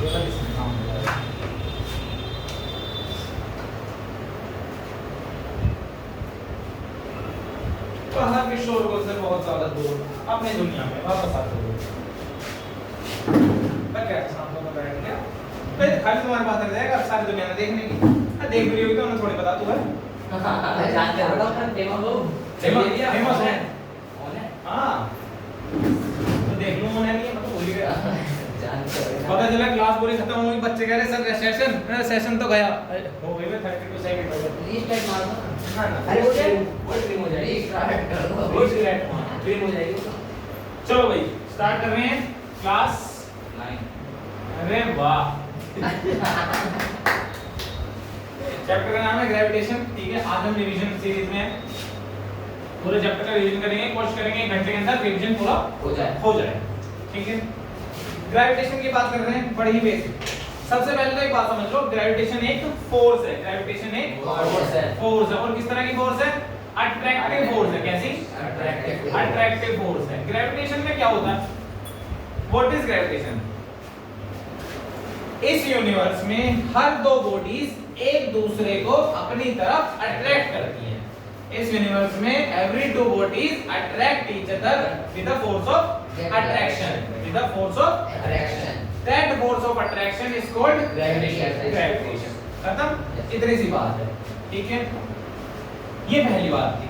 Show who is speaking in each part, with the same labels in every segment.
Speaker 1: केवल इसमें काम हो जाएगा। कहाँ के शोरगुल से बहुत ज्यादा दूर अपने दुनिया में वापस आते हुए मैं क्या शाम को बैठ गया फिर खाली तुम्हारे पास रह जाएगा सारी दुनिया में देखने की। देख भी होगी तो उन्हें थोड़ी पता तू है
Speaker 2: जानते हो
Speaker 1: फेमस है हाँ तो देख लूं उन्हें नहीं मैं तो भूल गया पता चला क्लास पूरी खत्म हो गई बच्चे कह रहे सर सेशन तो गया हो गई 32 सेकंड
Speaker 2: रीस्टार्ट मार दो
Speaker 1: ना ना
Speaker 2: अरे वो ट्रिम हो जाएगी रीस्टार्ट कर दो ट्रिम हो जाएगी
Speaker 1: चलो भाई स्टार्ट कर रहे हैं क्लास 9 अरे वाह चैप्टर का नाम है ग्रेविटेशन ठीक है आज हम रिवीजन सीरीज में पूरे चैप्टर का रिवीजन करेंगे कोशिश करेंगे 1 घंटे के अंदर रिवीजन पूरा हो जाए ठीक है ग्रेविटेशन की बात कर रहे हैं बड़ी ही बेसिक सबसे पहले तो एक बात समझ लो ग्रेविटेशन एक फोर्स है ग्रेविटेशन एक फोर्स है और किस तरह की फोर्स है अट्रैक्टिव फोर्स है कैसी अट्रैक्टिव फोर्स है ग्रेविटेशन में क्या होता है व्हाट इज ग्रेविटेशन इस यूनिवर्स में हर दो बॉडीज एक दूसरे को अपनी तरफ अट्रैक्ट करती हैं इस यूनिवर्स में every two bodies attract each other with the force of attraction that force of attraction is called gravitation खत्म इतनी सी बात है ठीक है ये पहली बात थी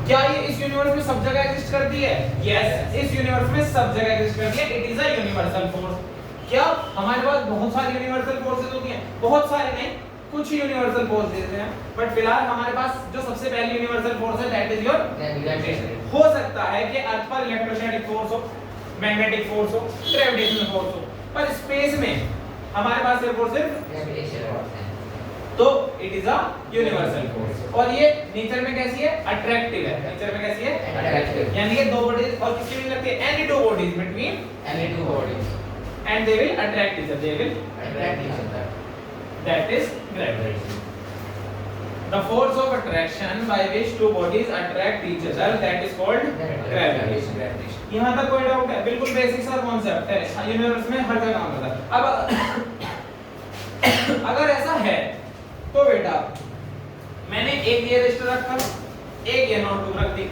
Speaker 1: क्या ये इस यूनिवर्स में सब जगह एग्जिस्ट करती है यस इस यूनिवर्स में सब जगह एग्जिस्ट करती है it is a universal force क्या हमारे पास बहुत सारी यूनिवर्सल फोर्सेस होती हैं बहुत सारे नहीं कुछ ही यूनिवर्सल फोर्सेस हैं बट फिलहाल हमारे पास जो सबसे पहली यूनिवर्सल फोर्स है दैट इज योर ग्रेविटेशन हो सकता है कि अर्थ पर इलेक्ट्रोस्टैटिक फोर्स हो मैग्नेटिक फोर्स हो ग्रेविटेशनल फोर्स हो पर स्पेस में हमारे पास सिर्फ और सिर्फ ग्रेविटेशन तो it is a universal force और ये नेचर में कैसी है अट्रैक्टिव है नेचर में कैसी है अट्रैक्टिव यानी कि दो बॉडीज और किसके बीच लगती है any two bodies between any two bodies and they will attract each other that is gravitation the force of attraction by which two bodies attract each other that is called gravitation यहां तक कोई doubt है बिल्कुल basic सा concept है universe में हर जगह काम करता है अब अगर ऐसा है तो बेटा मैंने एक ये रजिस्टर रखा एक ये नोटबुक रख दी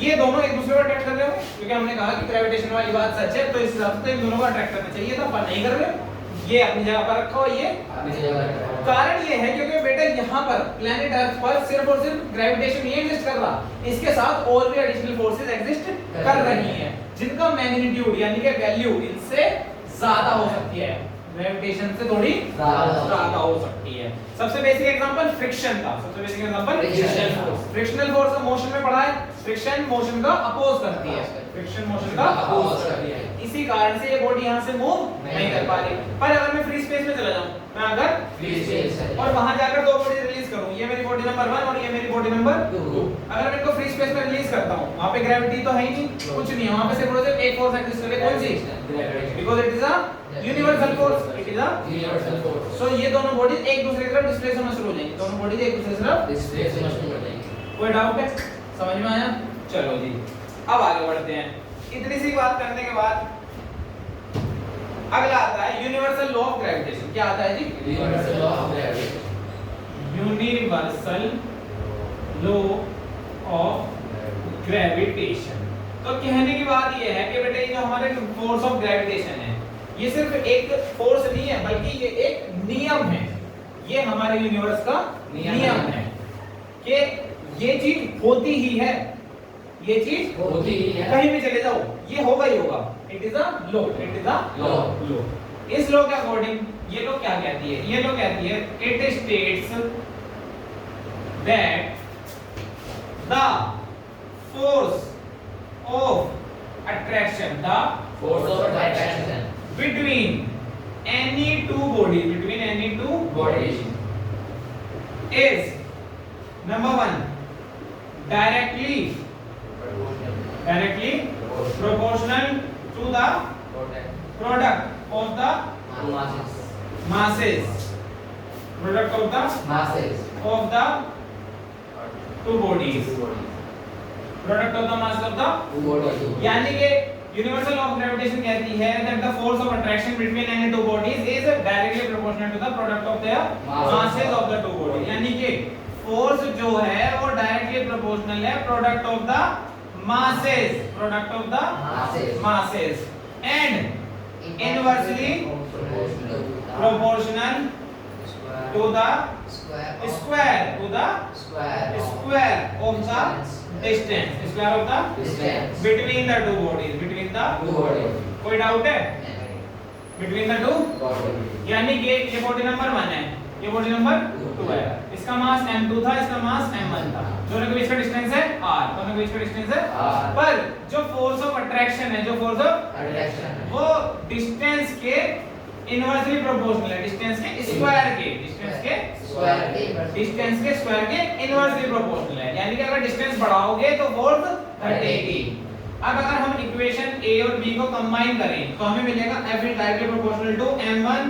Speaker 1: ये दोनों एक दूसरे को अट्रैक्ट कर रहे हो क्योंकि हमने कहा कि ग्रेविटेशन वाली बात सच है तो इस हिसाब से इन दोनों को अट्रैक्ट करना चाहिए था पर नहीं कर रहे ये अपनी जगह पर रखा हो ये अपनी जगह पर रखा हो कारण ये है क्योंकि बेटा यहाँ पर प्लेनेट अर्थ पर सिर्फ और सिर्फ ग्रेविटेशन ही एग्जिस्ट कर रहा इसके साथ और भी एडिशनल फोर्सेस एग्जिस्ट कर रही हैं जिनका मैग्नीट्यूड यानी कि वैल्यू इनसे ज्यादा हो सकती है ग्रेविटेशन से थोड़ी ज्यादा हो सकती है सबसे बेसिक एग्जांपल फ्रिक्शन का सबसे बेसिक एग्जांपल फ्रिक्शनल फोर्स का मोशन में पढ़ा है फ्रिक्शन मोशन का अपोज करती है फ्रिक्शन मोशन का अपोज करती है इसी कारण से ये बॉडी यहां से मूव नहीं कर पा रही पर अगर मैं फ्री स्पेस में चला जाऊं मैं अगर फ्री स्पेस और वहां जाकर दो बॉडी रिलीज करूं ये मेरी बॉडी नंबर 1 और ये मेरी बॉडी नंबर 2 अगर मैं इनको फ्री स्पेस में रिलीज करता हूं वहां पे ग्रेविटी तो है ही नहीं कुछ नहीं है वहां पे सिर्फ एक फोर्स एग्जिस्ट करे कौन सी because it is a universal force it is a universal force so ये दोनों बॉडीज एक दूसरे की तरफ डिस्प्लेस होना शुरू हो जाएंगी दोनों बॉडीज एक दूसरे की तरफ डिस्प्लेस होना शुरू हो जाएंगी कोई डाउट है समझ में आया चलो जी अब आगे बढ़ते हैं इतनी सी बात करने के बाद अगला आता है यूनिवर्सल लॉ ऑफ ग्रेविटेशन क्या आता है जी universal law of gravitation universal law of gravitation तो कहने की बात ये है कि बेटा ये जो हमारे फोर्स ऑफ ग्रेविटेशन है ये सिर्फ एक फोर्स नहीं है बल्कि ये एक नियम है ये हमारे यूनिवर्स का नियम है कि ये चीज होती ही है ये चीज होती ही है कहीं भी चले जाओ ये होगा ही होगा it is a law it is a law इस लॉ के अकॉर्डिंग ये लॉ क्या कहती है ये लॉ कहती है it states that the force of attraction between any two bodies is number 1 directly proportional to the product of the masses of the two bodies product of the mass of the two bodies यानी कि universal law of gravitation कहती है that the force of attraction between any two bodies is directly proportional to the product of their masses of the two bodies. यानी कि force जो है वो directly proportional है product of the masses and inversely proportional to the square of the distance between the two bodies. कोई doubt है? between the two यानी कि ये बॉडी नंबर 1 है, ये बॉडी नंबर 2 है, इसका मास m2 था, इसका मास m1 था, दोनों के बीच का डिस्टेंस है r, दोनों के बीच का डिस्टेंस है r। पर जो फोर्स ऑफ अट्रैक्शन है, जो फोर्स ऑफ अट्रैक्शन है वो डिस्टेंस के इनवर्सली प्रोपोर्शनल है, डिस्टेंस के स्क्वायर के इनवर्सली प्रोपोर्शनल है। यानी कि अगर डिस्टेंस बढ़ाओगे तो फोर्स घटेगी। अब अगर हम इक्वेशन a और b को कंबाइन करें तो हमें मिलेगा f is directly proportional to m1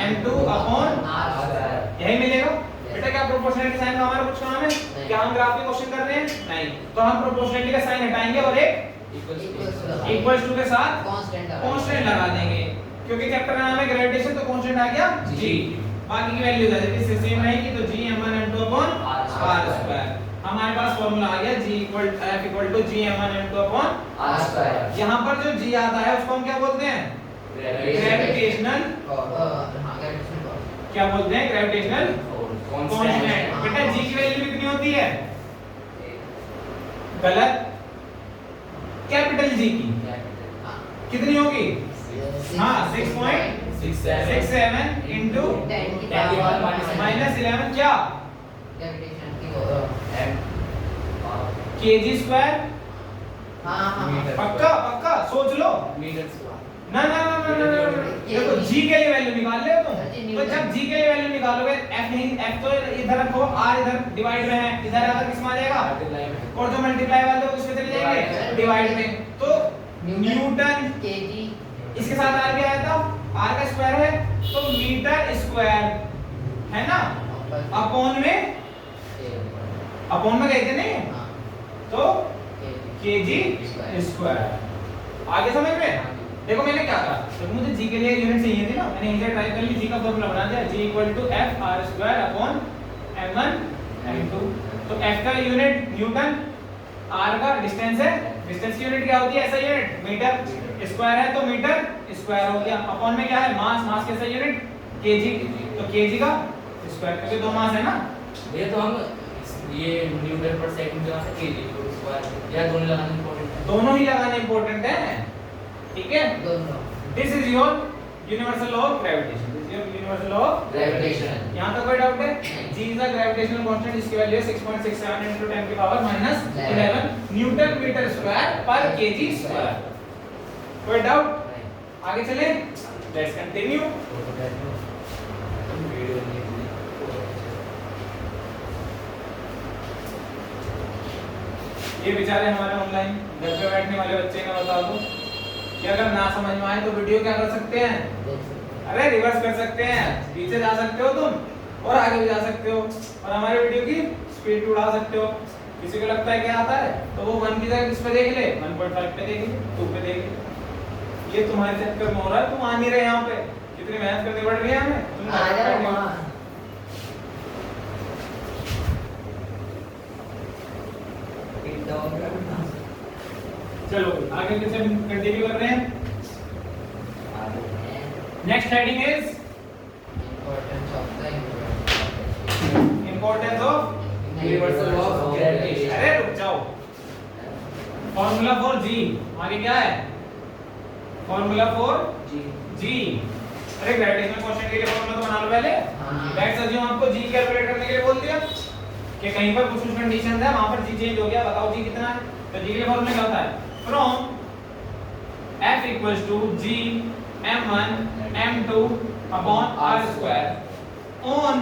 Speaker 1: m2 upon r²। यही मिलेगा। बेटा क्या प्रोपोर्शनलिटी साइन का हमारा कुछ काम है? क्या हम ग्राफ के क्वेश्चन कर रहे हैं? नहीं। तो हम प्रोपोर्शनलिटी का साइन हटाएंगे और एक इक्वल्स टू के साथ कांस्टेंट लगा देंगे, क्योंकि चैप्टर का नाम है ग्रेविटेशन, तो कांस्टेंट आ गया g। बाकी की वैल्यू जैसे सेम रहेगी तो g m1 m2 upon r²। हमारे पास फार्मूला आ गया g f = g m1 m2 upon r²। यहाँ पर जो g आता है उसको हम क्या बोलते हैं? ग्रेविटेशनल क्या बोलते हैं? Gravitational constant. बेटा g की वैल्यू कितनी होती है? गलत। कैपिटल G की कितनी होगी? हाँ 6.67 into 10⁻11 क्या? kg²। पक्का सोच लो। ना देखो g के लिए वैल्यू निकाल ले तुम, तो जब g के लिए वैल्यू निकालोगे f नहीं, f तो इधर रखो, r इधर डिवाइड में है, इधर आकर किस में आ जाएगा? और जो मल्टीप्लाई वाले हो उसमें चले जाएंगे डिवाइड में। तो न्यूटन kg, इसके साथ r भी आया था, r का स्क्वायर है तो मीटर स्क्वायर है ना, अपॉन में गए थे नहीं, तो kg²। आगे समझ में? देखो मैंने क्या कहा, तो मुझे g के लिए यूनिट चाहिए थी ना, मैंने इधर टाइप कर ली, g का फॉर्मूला बना दिया, g = f r² upon m1 m2। तो f का यूनिट न्यूटन, r का डिस्टेंस है, डिस्टेंस की यूनिट क्या होती है? ऐसा यूनिट मीटर स्क्वायर है तो मीटर स्क्वायर हो गया, अपॉन में क्या है? मास कैसा यूनिट? kg, तो kg का स्क्वायर, क्योंकि दो मास है ना।
Speaker 2: ये तो हम ये न्यूटन पर सेकंड के से kg को स्क्वायर या दोनों लगाना इंपॉर्टेंट है,
Speaker 1: दोनों ही लगाना इंपॉर्टेंट है, ठीक है? This is your universal law of gravitation. यहाँ तक कोई डाउट है? g is the gravitational constant, जिसकी वैल्यू है 6.67 into 10⁻11 न्यूटन मीटर स्क्वायर पर kg²। कोई डाउट? आगे चले, लेट्स कंटिन्यू। ये बेचारे हमारे ऑनलाइन घर पे बैठने वाले बच्चे का बता दो कि अगर ना समझ में आए तो वीडियो क्या कर सकते हैं? अरे रिवर्स कर सकते हैं, पीछे जा सकते हो तुम और आगे भी जा सकते हो, और हमारे वीडियो की स्पीड उड़ा सकते हो। किसी को लगता है क्या आता है तो वो 1 की जगह किस पे देख ले, 1.5 पे देख ले, 2 पे देख ले। ये तुम्हारे चक्कर में हो रहा है, तुम आ नहीं रहे यहाँ पे, कितनी मेहनत करनी पड़ रही है हमें। चलो आगे कैसे कंटिन्यू कर रहे हैं। Next heading is importance of
Speaker 2: universal law of gravitation.
Speaker 1: अरे रुक जाओ, फॉर्मूला फॉर g आगे क्या है? Formula for g। अरे ग्रेविटेशनल कांस्टेंट के लिए फॉर्मूला तो बना लो पहले। लेट्स अज्यूम आपको g कैलकुलेट करने के लिए बोल दिया कि कहीं पर कुछ कंडीशंस है, वहां पर g चेंज हो गया, बताओ g कितना है? तो g के लिए फॉर्मूला क्या होता है? From f = g m1 m2 upon r² on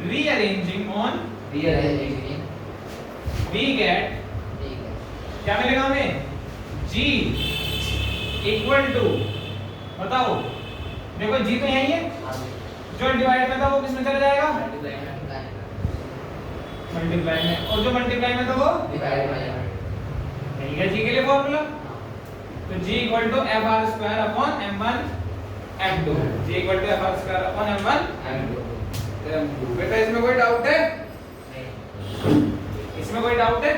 Speaker 1: rearranging we get क्या मिलेगा हमें? g = बताओ, देखो g तो यही है, जो डिवाइड में था वो किस में चला जाएगा? मल्टीप्लाई में, और जो मल्टीप्लाई में था वो
Speaker 2: डिवाइड में जाएगा।
Speaker 1: ठीक है, g के लिए फॉर्मूला, तो g = f r² upon m1 m2 g equal to f square upon m1 m2। बेटा इसमें कोई डाउट है? इसमें कोई डाउट है?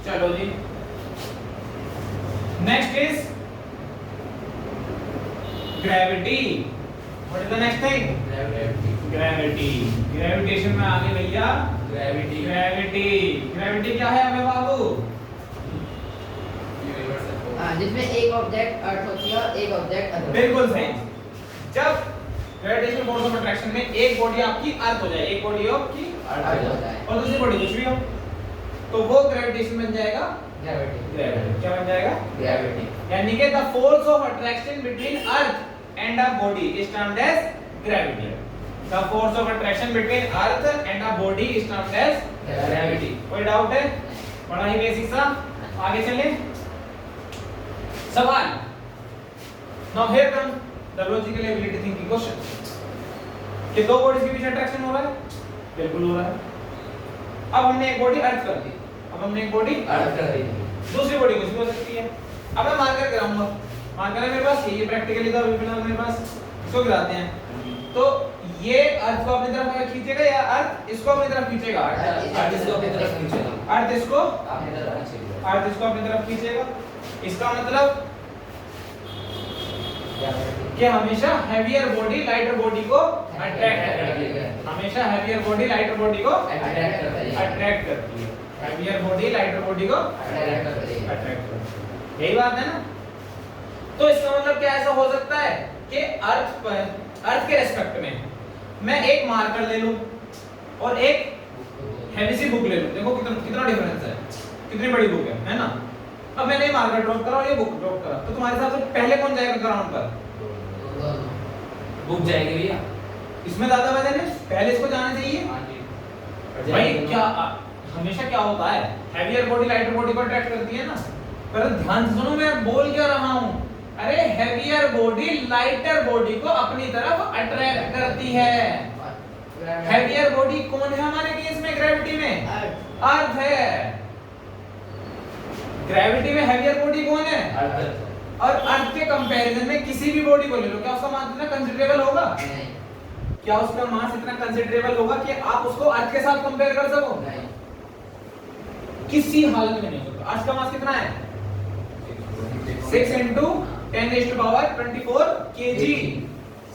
Speaker 1: चलो जी, next is gravity. What is the next thing? Gravity. Gravitation में आगे भैया ग्रेविटी। ग्रेविटी क्या है हमें बाबू?
Speaker 3: जिसमें एक ऑब्जेक्ट अर्थ होती है और एक ऑब्जेक्ट अर्थ।
Speaker 1: बिल्कुल सही। जब ग्रेविटेशनल फोर्स ऑफ अट्रैक्शन में एक बॉडी आपकी अर्थ हो जाए, एक बॉडी आपकी
Speaker 3: अर्थ हो जाए
Speaker 1: और दूसरी बॉडी कुछ भी हो, तो वो ग्रेविटेशन बन जाएगा
Speaker 3: ग्रेविटी।
Speaker 1: ग्रेविटी। क्या बन जाएगा?
Speaker 3: ग्रेविटी।
Speaker 1: यानी कि the force of attraction between earth and a body is termed as gravity. The force of attraction between earth and a body is termed as gravity. कोई डाउट है? बड़ा ही बेसिक सा। आगे चलें। सवाल। Now here come the logical ability thinking question. कि दो बॉडीज के बीच अट्रैक्शन हो रहा है? बिल्कुल हो रहा है। अब हमने एक बॉडी अर्थ कर दी, अब हमने एक बॉडी
Speaker 3: अर्थ कर दी,
Speaker 1: दूसरी बॉडी कुछ भी हो सकती है। अब मैं मार्कर गिराऊंगा, मार्कर है मेरे पास, ये प्रैक्टिकली था वेबिनार मेरे पास, इसको गिराते हैं। तो ये अर्थ को अपनी तरफ खींचेगा या अर्थ इसको अपनी तरफ खींचेगा?
Speaker 3: अर्थ इसको अपनी तरफ खींचेगा।
Speaker 1: अर्थ इसको
Speaker 3: अपनी तरफ खींचेगा।
Speaker 1: अर्थ इसको अपनी तरफ खींचेगा। इसका मतलब कि हमेशा हेवियर बॉडी लाइटर बॉडी को अट्रैक्ट करती है। हमेशा हेवियर बॉडी लाइटर बॉडी को
Speaker 3: अट्रैक्ट करती है।
Speaker 1: अट्रैक्ट करती है। हेवियर बॉडी लाइटर बॉडी को
Speaker 3: अट्रैक्ट करती है।
Speaker 1: अट्रैक्ट करती है। यही बात है ना? तो इसका मतलब क्या ऐसा हो सकता है कि अर्थ के रेस्पेक्ट में मैं एक मार्कर ले लूं और एक हैवी सी बुक ले लूं। देखो कितना डिफरेंस है, कितनी बड़ी बुक है ना? अब मैंने ये मार्कर ड्रॉप करा और ये बुक ड्रॉप करा, तो तुम्हारे हिसाब से पहले कौन जाएगा ग्राउंड पर?
Speaker 2: बुक जाएगी भैया।
Speaker 1: इसमें ज्यादा वजन है, पहले इसको जाना चाहिए।
Speaker 2: हाँ जी।
Speaker 1: भाई क्या हमेशा क्या होता है, हेवियर बॉडी लाइटर बॉडी को अट्रैक्ट करती है ना? पर ध्यान से सुनो मैं बोल क्या रहा हूं। अरे हेवियर बॉडी लाइटर बॉडी को अपनी तरफ अट्रैक्ट करती है। हेवियर बॉडी कौन है हमारे केस में? ग्रेविटी में अर्थ है। ग्रेविटी में हेवियर बॉडी कौन है?
Speaker 2: अर्थ।
Speaker 1: और अर्थ के कंपैरिजन में किसी भी बॉडी को ले लो, क्या उसका मास इतना कंसीडरेबल होगा?
Speaker 3: नहीं।
Speaker 1: क्या उसका मास इतना कंसीडरेबल होगा कि आप उसको अर्थ के साथ कंपेयर कर सको?
Speaker 3: नहीं।
Speaker 1: किसी हालत में नहीं होगा। अर्थ का मास कितना है? 6 into 10 raised to power 24 kg।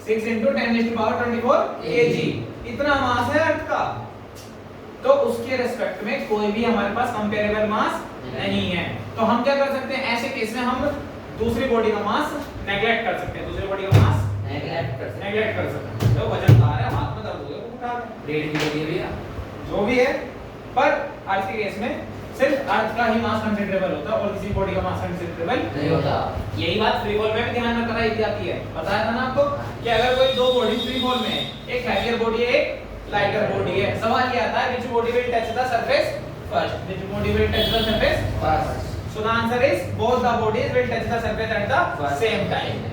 Speaker 1: 6 into 10 raised to power 24 kg इतना मास है अर्थ का। तो उसके रेस्पेक्ट में कोई भी हमारे पास कंपेरेबल मास नहीं है। तो हम क्या कर सकते हैं ऐसे केस में? हम दूसरी बॉडी का मास नेगलेक्ट कर सकते हैं। दूसरी बॉडी का मास
Speaker 3: नेगलेक्ट
Speaker 1: कर सकते हैं। तो वजनदार है, हाथ में दर्द हो गया तो उठा ले,
Speaker 2: रेट भी लगी भैया।
Speaker 1: जो भी है। पर अर्थ के केस में सिर्फ अर्थ का ही मास कंसीडरेबल होता है और किसी बॉडी का मास कंसीडरेबल
Speaker 3: नहीं होता।
Speaker 1: यही बात फ्री फॉल में भी ध्यान में कराई जाती है। बताया था ना आपको कि अगर कोई दो बॉडी फ्री फॉल में है, एक हेवियर बॉडी है एक लाइटर बॉडी है, सवाल ये आता है which body will touch the surface first? Which body will touch the surface
Speaker 3: first?
Speaker 1: So the answer is both the bodies will touch the surface at the same time.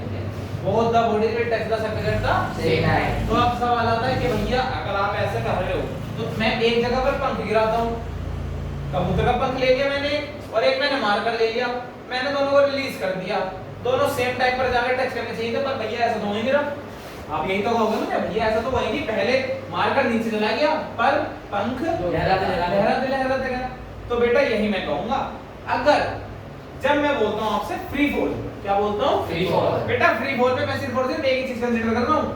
Speaker 1: Both the bodies will touch the surface at the
Speaker 3: same time.
Speaker 1: तो अब सवाल आता है कि भैया अगर आप ऐसे कर रहे हो तो मैं एक जगह पर पंख गिराता हूं, कबूतर का पंख ले लिया मैंने और एक मैंने मारकर ले लिया, मैंने दोनों को रिलीज कर दिया, दोनों सेम टाइम पर जाकर टच करने चाहिए थे, पर भैया ऐसा तो हो नहीं रहा। आप यही तो कहोगे ना भैया ऐसा तो वही नहीं, पहले मारकर नीचे चला गया पर पंख लहराते गया। तो बेटा यही मैं कहूंगा, अगर जब मैं बोलता हूं आपसे फ्री फॉल, क्या बोलता हूं?
Speaker 2: Free fall.
Speaker 1: बेटा फ्री फॉल में मैं सिर्फ और सिर्फ एक ही चीज कंसीडर कर रहा हूं,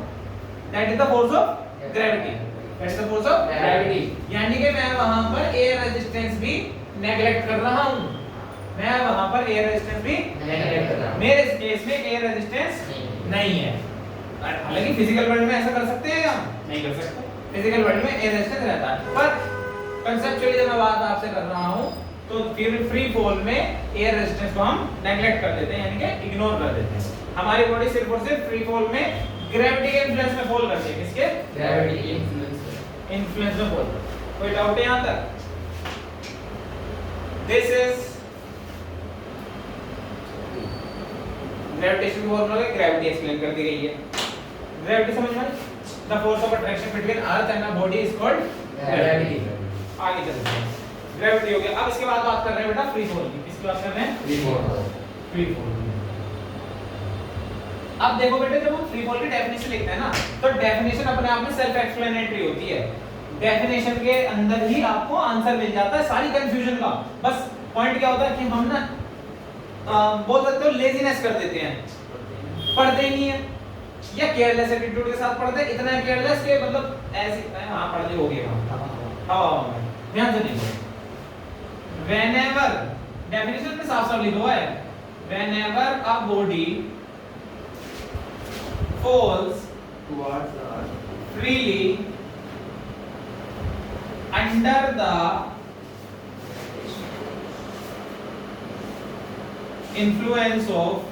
Speaker 1: that is the force of gravity. That is the force of
Speaker 2: gravity.
Speaker 1: यानी कि मैं वहां पर एयर रेजिस्टेंस भी नेगलेक्ट कर रहा हूं। मैं वहां पर एयर रेजिस्टेंस भी
Speaker 3: नेगलेक्ट कर रहा हूं।
Speaker 1: मेरे केस में एयर रेजिस्टेंस नहीं है। हालांकि फिजिकल वर्ल्ड में ऐसा कर सकते हैं हम? नहीं कर सकते। फिजिकल वर्ल्ड में एयर रेजिस्टेंस रहता है, पर कंसेप्चुअली जब मैं बात आपसे कर रहा हूं तो फिर फ्री फॉल में एयर रेजिस्टेंस को हम नेगलेक्ट कर देते हैं, यानी कि इग्नोर कर देते हैं। हमारी बॉडी सिर्फ और सिर्फ फ्री फॉल में ग्रेविटी के इन्फ्लुएंस में फॉल करती है। किसके?
Speaker 3: ग्रेविटी
Speaker 1: इन्फ्लुएंस में फॉल। कोई डाउट है यहां तक? दिस इज ग्रेविटेशन की फॉर्मूला में ग्रेविटी एक्सप्लेन कर दी गई है। ग्रेविटी समझ में आई? The force of attraction between earth and a body is called gravity. आगे चलते हैं। ग्रेविटी हो गया। अब इसके बाद बात कर रहे हैं बेटा फ्री फॉल की। किसकी बात कर रहे हैं?
Speaker 3: Free fall.
Speaker 1: Free fall. अब देखो बेटे, जब हम फ्री फॉल की डेफिनेशन लिखते हैं ना, तो डेफिनेशन अपने आप में सेल्फ एक्सप्लेनेटरी होती है। डेफिनेशन के अंदर ही आपको आंसर मिल जाता है सारी कंफ्यूजन का। बस पॉइंट क्या होता है कि हम ना बोल सकते हो लेजीनेस कर देते हैं, पढ़ते ही नहीं है, या केयरलेस एटीट्यूड के साथ पढ़ते हैं, इतना केयरलेस के मतलब ऐसे हाँ पढ़ ली होगी हाँ ध्यान से देखो। whenever डेफिनेशन में साफ साफ लिखा हुआ है, whenever a body falls
Speaker 2: towards the
Speaker 1: freely under the influence of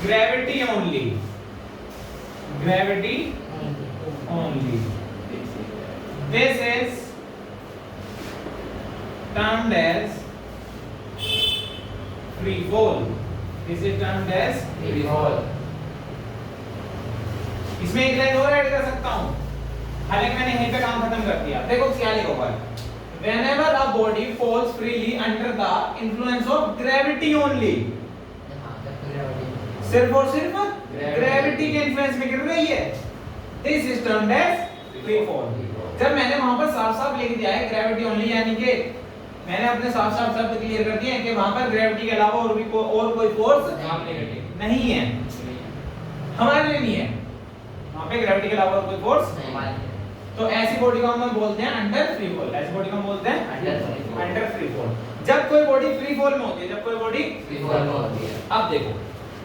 Speaker 1: gravity only, gravity only, this is termed as free fall, this is termed as
Speaker 2: free fall.
Speaker 1: इसमें एक लाइन और ऐड कर सकता हूं, हालांकि मैंने यहीं पे काम खत्म कर दिया। देखो क्या लिखा हुआ है, whenever a body falls freely under the influence of gravity only, सिर्फ और सिर्फ ग्रेविटी के इन्फ्लुएंस में गिर रही है, this is termed as free fall. जब मैंने वहां पर साफ साफ लिख दिया है ग्रेविटी ओनली, यानी कि मैंने अपने साफ साफ शब्द क्लियर कर दिए हैं कि वहां पर ग्रेविटी के अलावा और भी और कोई फोर्स नहीं है, हमारे लिए नहीं है, वहां पे ग्रेविटी के अलावा और कोई फोर्स नहीं। तो ऐसी बॉडी को हम बोलते हैं अंडर फ्री फॉल, ऐसी बॉडी को हम बोलते हैं अंडर फ्री फॉल। जब कोई बॉडी फ्री फॉल में होती है, जब कोई बॉडी
Speaker 2: फ्री फॉल में होती है,
Speaker 1: अब देखो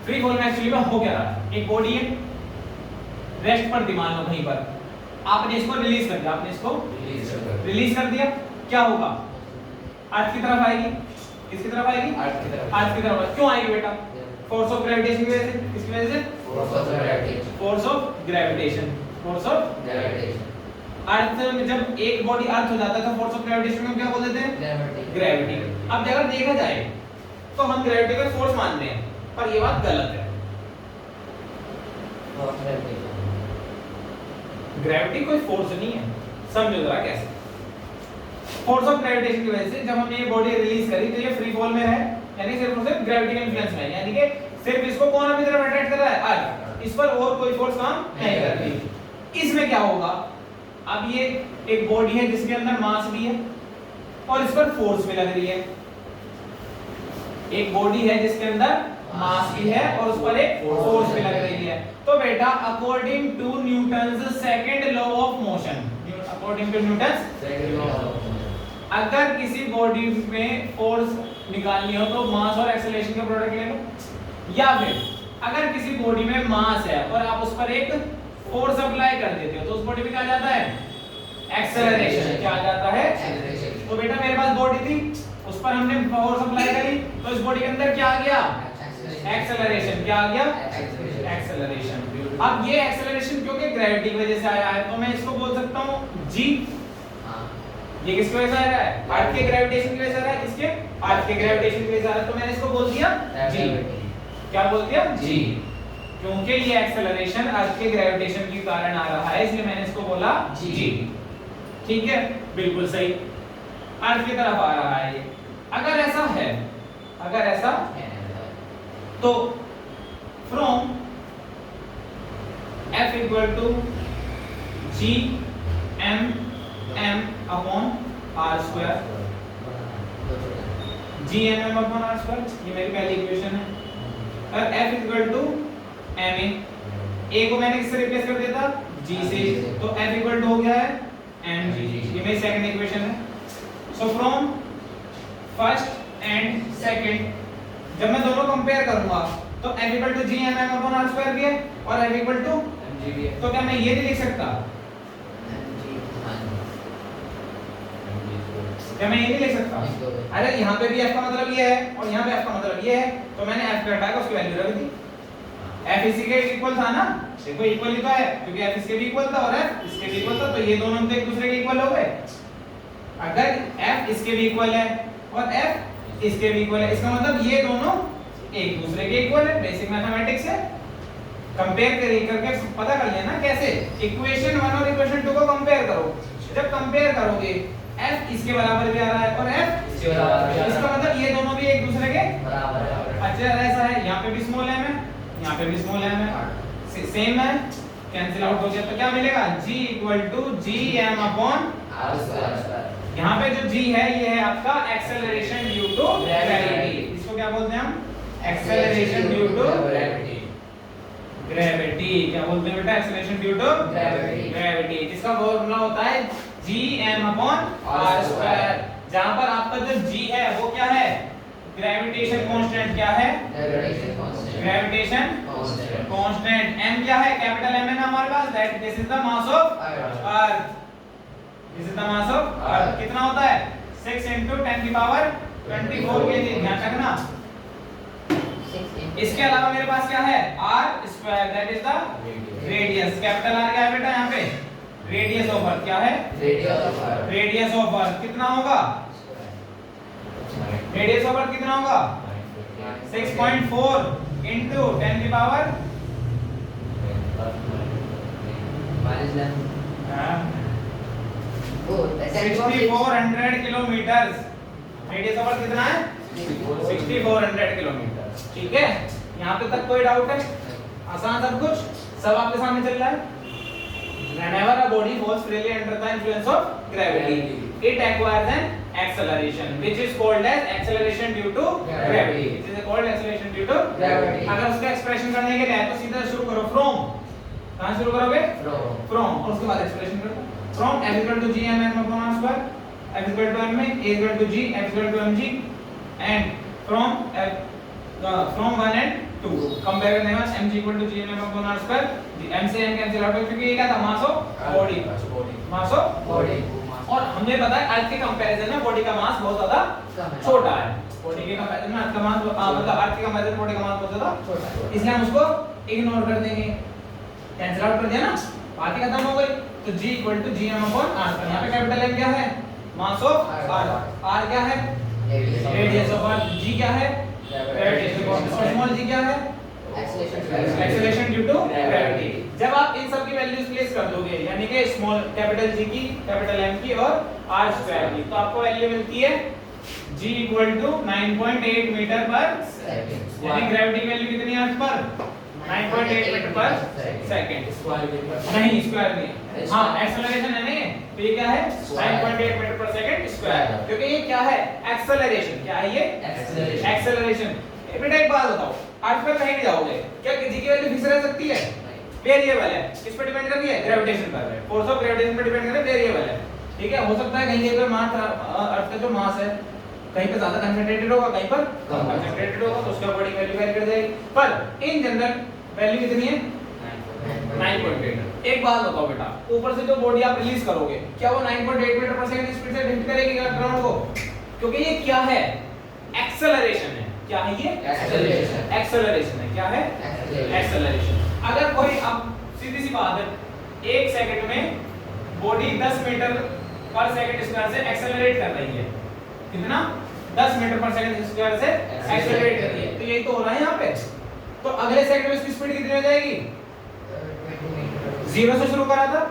Speaker 1: फ्री फॉल में एक्चुअली में हो क्या रहा है, एक बॉडी है रेस्ट पर थी, मान लो कहीं पर, आपने इसको रिलीज कर दिया, आपने इसको रिलीज कर दिया, क्या होगा, अर्थ की तरफ आएगी, किसकी तरफ आएगी, अर्थ की तरफ, अर्थ की तरफ। क्यों आएगी बेटा, फोर्स ऑफ ग्रेविटेशन की वजह से, किसकी वजह से,
Speaker 2: force of gravitation,
Speaker 1: force of gravitation, force of
Speaker 2: gravitation.
Speaker 1: Earth में जब एक बॉडी अर्थ हो जाता है तो फोर्स ऑफ ग्रेविटेशन में क्या बोल देते हैं, ग्रेविटी। अब अगर देखा जाए तो हम ग्रेविटी को फोर्स मानते हैं, पर ये बात गलत है। ग्रेविटी कोई फोर्स नहीं है, समझो जरा कैसे। फोर्स ऑफ ग्रेविटेशन की वजह से जब हमने ये बॉडी रिलीज करी तो ये फ्री फॉल में है, यानी सिर्फ और सिर्फ ग्रेविटी के इन्फ्लुएंस में है, यानी कि सिर्फ इसको कौन अपनी तरफ अट्रैक्ट कर रहा है, अर्थ, इस पर और कोई फोर्स काम नहीं कर रही। इसमें क्या होगा, अब ये एक बॉडी है जिसके अंदर मास भी है और इस पर फोर्स भी लग रही है, एक बॉडी है जिसके अंदर मास भी है और उस पर एक फोर्स भी लग रही है। तो बेटा according to Newton's second law of motion, according to Newton's
Speaker 2: second law of motion,
Speaker 1: अगर किसी बॉडी में फोर्स निकालनी हो तो मास और एक्सेलरेशन का प्रोडक्ट ले लो, या फिर अगर किसी बॉडी में मास है और आप उस पर एक फोर्स अप्लाई कर देते हो तो उस बॉडी में क्या आ जाता है, एक्सेलरेशन। क्या आ जाता है, एक्सेलरेशन। तो बेटा मेरे पास बॉडी थी, उस पर हमने फोर्स अप्लाई करी तो इस बॉडी के अंदर क्या आ गया, एक्सेलरेशन। क्या आ गया, एक्सेलरेशन। अब ये एक्सेलरेशन क्योंकि ग्रेविटी की वजह से आया है तो मैं इसको बोल सकता हूँ जी। ये किसकी वजह से आ रहा है, अर्थ के ग्रेविटेशन की वजह से आ रहा है, किसके, अर्थ के ग्रेविटेशन की वजह से आ रहा है, तो मैंने इसको बोल दिया जी। क्या बोल दिया, जी, क्योंकि ये एक्सेलरेशन अर्थ के ग्रेविटेशन के कारण आ रहा है इसलिए मैंने इसको बोला जी। ठीक है, बिल्कुल सही, अर्थ की तरफ आ रहा है ये। अगर ऐसा है, अगर ऐसा तो from F equal to G M M upon R square, G M M upon R square, ये मेरी पहली इक्वेशन है। और F equal to M A को मैंने किससे रिप्लेस कर दिया था, G से, तो F equal to हो गया है M G, ये मेरी सेकंड इक्वेशन है। So from first and second जब मैं दोनों कंपेयर करूंगा तो F equal to G M M upon R square भी है और F equal to तो क्या मैं ये नहीं लिख सकता, क्या मैं ये नहीं लिख सकता, अरे यहाँ पे भी F का मतलब ये है और यहाँ पे F का मतलब ये है, तो मैंने F का हटाकर उसकी वैल्यू रख दी। F इसी के इक्वल था ना, देखो इक्वल ही तो है क्योंकि F इसके भी इक्वल था और F इसके भी इक्वल था, तो ये दोनों तो एक दूसरे के इक्वल हो गए। अगर F इसके भी इक्वल है और F इसके भी इक्वल है, इसका मतलब ये दोनों एक दूसरे के इक्वल है। बेसिक मैथमेटिक्स है, कंपेयर करके पता कर लेना कैसे, इक्वेशन 1 और इक्वेशन 2 को कंपेयर करो। जब कंपेयर करोगे F इसके बराबर भी आ रहा है और F इसके बराबर भी आ रहा है, इसका मतलब ये दोनों भी एक दूसरे के बराबर है। अच्छा ऐसा है, यहाँ पे भी स्मॉल m है यहाँ पे भी स्मॉल m है, सेम है, कैंसिल आउट हो गया तो क्या मिलेगा g equal to gm upon
Speaker 2: r square.
Speaker 1: यहाँ पे जो g है ये है आपका एक्सेलरेशन ड्यू टू ग्रेविटी। इसको क्या बोलते हैं हम? Acceleration due to
Speaker 2: gravity.
Speaker 1: Gravity. क्या बोलते हैं बेटा? Acceleration due to
Speaker 3: Gravity।
Speaker 1: Gravity, जिसका फॉर्मूला होता है gm अपॉन r स्क्वायर। जहां पर आपका जो g है वो क्या है? Gravitation constant. क्या है?
Speaker 3: Gravitation constant।
Speaker 1: Gravitation
Speaker 2: constant.
Speaker 1: Constant. m क्या है? कैपिटल M है ना हमारे पास, that this is the mass of earth. This is the mass of earth. कितना होता है? 6 × 10 की पावर 24 kg। ध्यान रखना। इसके अलावा मेरे पास क्या है? r square, that is the radius. Capital R क्या है बेटा यहाँ पे? Radius of earth. क्या है?
Speaker 3: Radius of Earth।
Speaker 1: Radius of earth कितना होगा? रेडियस ऑफ अर्थ कितना होगा? 6.4 into 10 की power
Speaker 3: Minus then। Oh, that's
Speaker 1: 6400 kilometre. Radius of earth कितना है? 6400 किलोमीटर। ठीक है, यहाँ पे तक कोई डाउट है? आसान सब कुछ, सब आपके सामने चल रहा है। Whenever a body falls freely under the influence of gravity, it acquires an acceleration, which is called as acceleration due to gravity. It is called acceleration due to
Speaker 3: Gravity।
Speaker 1: अगर उसका एक्सप्रेशन करने के लिए है तो सीधा शुरू करो from। कहाँ शुरू करोगे? From, और उसके बाद एक्सप्रेशन करो। From f equal to g m n upon r square, f equal to m में a equal to g, f equal to mg, and from 1 and 2 compare करने के बाद mg equal to g m n upon r square, m से m cancel out हो क्योंकि ये क्या था? Mass of body. Mass of
Speaker 3: Body।
Speaker 1: और हमें पता है अर्थ के कंपैरिजन में बॉडी का मास बहुत ज्यादा
Speaker 3: कम है।
Speaker 1: छोटा है। बॉडी के कंपैरिजन में अर्थ का मास मतलब अर्थ के कंपैरिजन में बॉडी का मास बहुत ज्यादा
Speaker 3: छोटा है।
Speaker 1: इसलिए हम उसको इग्नोर कर देंगे, कैंसिल आउट कर दिया ना, बात ही खत्म हो गई। तो g equal to gm upon r। यहाँ पे कैपिटल M क्या है? Mass of r। r क्या है? Radius of r। g क्या है? ग्रेविटेशन ऑफ स्मॉल g क्या है? Acceleration due to gravity. जब आप इन सब की वैल्यूज प्लेस कर दोगे, यानी कि स्मॉल कैपिटल G की, कैपिटल M की और r स्क्वायर की, तो आपको वैल्यू मिलती है g इक्वल टू 9.8 मीटर पर सेकंड। यानी ग्रेविटी की वैल्यू कितनी है अर्थ पर? 9.8 मीटर पर सेकंड। नहीं, स्क्वायर नहीं। हाँ, एक्सेलरेशन है नहीं, तो ये क्या है? 9.8 मीटर पर सेकंड स्क्वायर। क्योंकि ये क्या है? एक्सेलरेशन। क्या है ये? एक्सेलरेशन। बेटा एक बात बताओ, अर्थ पर कहीं नहीं जाओगे, क्या जी की वैल्यू फिक्स रह सकती है? वेरिएबल है। किस पर डिपेंड करती है? ग्रेविटेशन पर। फोर्स ऑफ ग्रेविटेशन पर डिपेंड करे, वेरिएबल है। ठीक है, हो सकता है कहीं पर मास अर्थ का जो मास है कहीं पे ज्यादा कंसंट्रेटेड होगा, कहीं पर कम कंसंट्रेटेड होगा, तो उसका बॉडी वैल्यू वेरी कर जाएगी। पर इन जनरल वैल्यू कितनी है? 9.8। एक बात बताओ बेटा, ऊपर से जो बॉडी आप रिलीज करोगे, क्या वो 9.8 मीटर पर सेकंड स्पीड से हिट करेगी ग्राउंड को? क्योंकि ये क्या है? एक्सेलरेशन है। क्या है ये?
Speaker 3: एक्सेलरेशन।
Speaker 1: एक्सेलरेशन है। क्या है? एक्सेलरेशन। अगर कोई, अब सीधी सी बात है, 1 सेकंड में बॉडी 10 मीटर पर सेकंड स्क्वायर से एक्सेलरेट कर रही है। कितना? 10 मीटर पर सेकंड स्क्वायर से एक्सेलरेट कर रही है। तो यही तो हो रहा है यहाँ पे। तो अगले सेकंड में इसकी स्पीड कितनी हो जाएगी? 0 से शुरू करा था,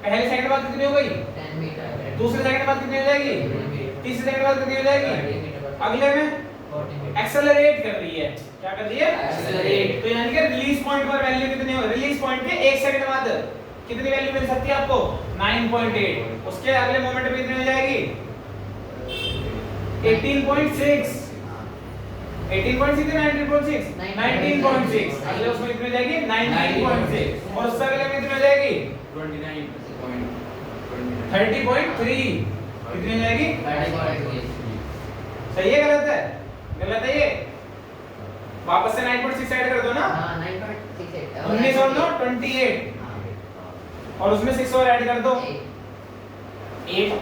Speaker 1: पहले सेकंड बाद कितनी हो गई?
Speaker 3: 10 मीटर।
Speaker 1: दूसरे सेकंड बाद कितनी हो जाएगी? तीसरे सेकंड बाद कितनी हो जाएगी? अगले में एक्सेलरेट कर रही है। क्या कर रही है? एक्सेलरेट। तो यानी कि रिलीज पॉइंट पर वैल्यू कितनी हो? रिलीज पॉइंट के 1 सेकंड बाद कितनी वैल्यू मिल सकती है आपको? 9.8। उसके अगले मोमेंट पे कितनी हो जाएगी? 18.6। 18.6 है 19.6? 19.6 अगले उसमें कितनी हो जाएगी? 19.6। और उससे अगले में कितनी हो जाएगी? 30.3। कितनी हो जाएगी?
Speaker 3: 30.3।
Speaker 1: सही है गलत है? गलत है ये। वापस से 9.6 ऐड कर दो ना।
Speaker 3: हाँ, 9.68।
Speaker 1: 19 और 9 28 और उसमें 6 और ऐड कर दो 8।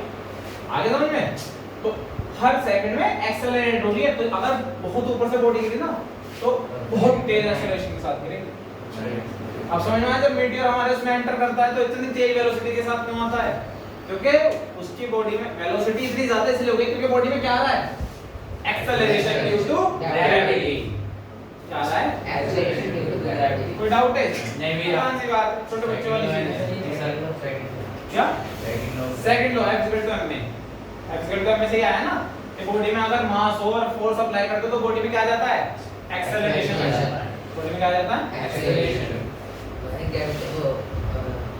Speaker 1: आगे समझ में? तो हर सेकंड में एक्सेलरेट हो रही है। तो अगर बहुत ऊपर से बॉडी गिरी ना तो बहुत तेज एक्सेलरेशन के साथ गिरेगी। अब समझ में आया? जब मीटियोर हमारे उसमें एंटर करता है तो इतनी तेज वेलोसिटी के साथ क्यों आता है? क्योंकि उसकी बॉडी में वेलोसिटी इतनी ज्यादा इसलिए हो गई क्योंकि बॉडी में क्या आ रहा है? Acceleration due to gravity. क्या आ रहा है?
Speaker 3: Acceleration due to gravity.
Speaker 1: कोई डाउट है?
Speaker 2: नहीं भैया।
Speaker 1: आसान सी बात, छोटे बच्चों वाली चीज है। क्या? Second law F equal to m में, F इक्वल टू m में से ही आया ना कि बॉडी में अगर मास और फोर्स अप्लाई करते हो तो बॉडी में क्या आ जाता है? एक्सेलरेशन आ जाता है। बॉडी में क्या आ जाता है?
Speaker 2: Acceleration.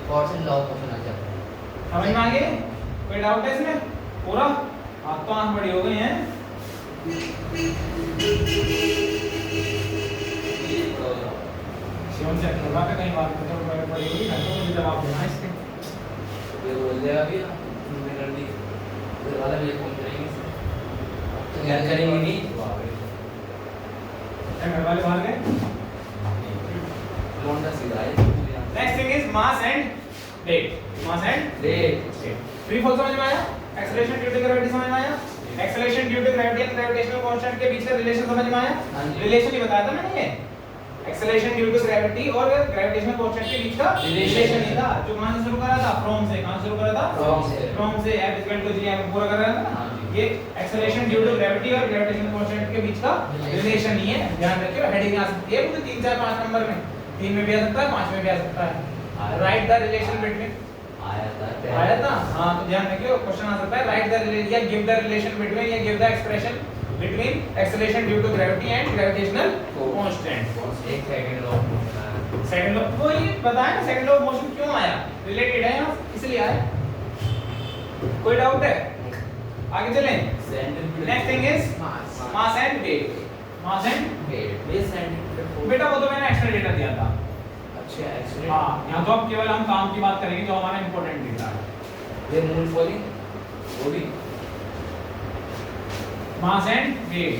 Speaker 3: Force and law of motion आ जाता है।
Speaker 1: समझ में आ गई? कोई डाउट है इसमें? पूरा आप तो आंख बड़ी हो गई हैं। शिवम से करवा के कहीं बात करते हो मैंने पड़ी हुई ना तो मुझे जवाब देना है इसके।
Speaker 2: ये बोल दिया अभी हमने कर दी। घर वाला भी फोन करेंगे। तो क्या करेंगे नहीं?
Speaker 1: घर वाले बाहर गए।
Speaker 2: लौंडा सीधा है।
Speaker 1: Next thing is mass and weight. Mass and
Speaker 2: rate.
Speaker 1: Free fall समझ में आया? एक्सेलरेशन ड्यू टू ग्रेविटी समझ में आया? Acceleration due to gravity and gravitational constant के बीच का रिलेशन समझ में आया?
Speaker 2: हाँ जी।
Speaker 1: रिलेशन ही बताया था मैंने ये। एक्सेलरेशन ड्यू टू ग्रेविटी और ग्रेविटेशनल कांस्टेंट के बीच का रिलेशन ही था। जो कहां से शुरू करा था? फ्रॉम से। कहां से शुरू करा था? फ्रॉम से F = g हम पूरा कर रहे हैं ना?
Speaker 2: हाँ जी।
Speaker 1: ये एक्सेलरेशन ड्यू टू ग्रेविटी और ग्रेविटेशनल कांस्टेंट के बीच का रिलेशन ही है। ध्यान रखियो हेडिंग आ सकती है पूरे 3 4 5 नंबर में। 3 में भी आ सकता है, 5 में भी आ सकता है। राइट द रिलेशन बिटवीन आया था। हाँ तो ध्यान रखियो क्वेश्चन आ सकता है राइट द या गिव द रिलेशन बिटवीन या give the expression between acceleration due to gravity and gravitational constant.
Speaker 2: एक सेकंड ऑफ
Speaker 1: सेकंड लॉ वो ये बताया ना सेकंड लॉ ऑफ मोशन क्यों आया? रिलेटेड है यहाँ इसलिए आया। कोई डाउट है? आगे चलें। Next thing is mass and weight. Mass and बेटा वो तो मैंने एक्स्ट्रा डेटा दिया था।
Speaker 2: अच्छा एक्सीडेंट।
Speaker 1: हाँ यहाँ तो अब केवल हम काम की बात करेंगे जो हमारा इंपॉर्टेंट डेटा है।
Speaker 2: ये मून फॉलिंग वो भी
Speaker 1: मास एंड वेट।